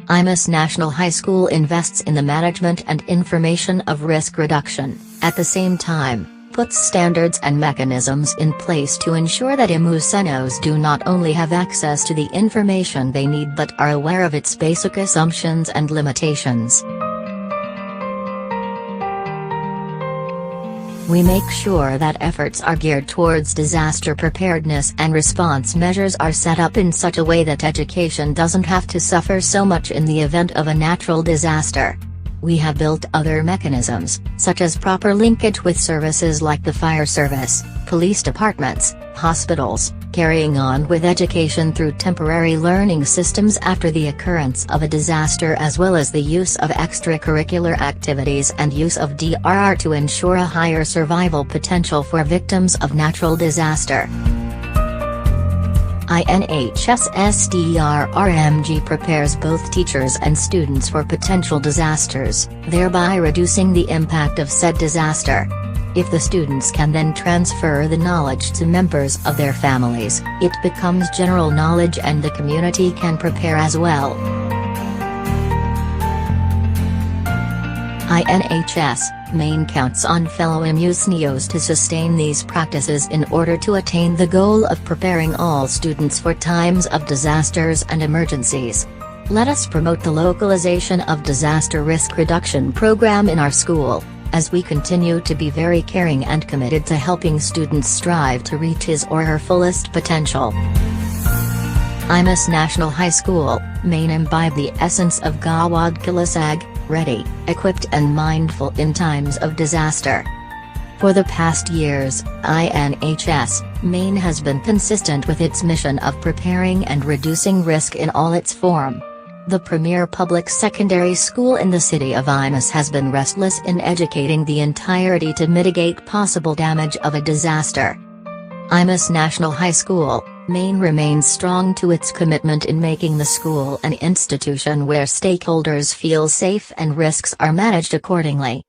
IMUS National High School invests in the management and information of risk reduction, at the same time, puts standards and mechanisms in place to ensure that Imusenyos do not only have access to the information they need but are aware of its basic assumptions and limitations. We make sure that efforts are geared towards disaster preparedness and response measures are set up in such a way that education doesn't have to suffer so much in the event of a natural disaster. We have built other mechanisms, such as proper linkage with services like the fire service, police departments, hospitals, carrying on with education through temporary learning systems after the occurrence of a disaster, as well as the use of extracurricular activities and use of DRR to ensure a higher survival potential for victims of natural disaster. INHS-SDRRM prepares both teachers and students for potential disasters, thereby reducing the impact of said disaster. If the students can then transfer the knowledge to members of their families, it becomes general knowledge and the community can prepare as well. INHS-Main counts on fellow Imusenyos to sustain these practices in order to attain the goal of preparing all students for times of disasters and emergencies. Let us promote the localization of disaster risk reduction program in our school, as we continue to be very caring and committed to helping students strive to reach his or her fullest potential. IMUS National High School, Main imbibe the essence of Gawad Kilasag, ready, equipped and mindful in times of disaster. For the past years, INHS-Main has been consistent with its mission of preparing and reducing risk in all its form. The premier public secondary school in the city of IMUS has been restless in educating the entirety to mitigate possible damage of a disaster. IMUS National High School, Main remains strong to its commitment in making the school an institution where stakeholders feel safe and risks are managed accordingly.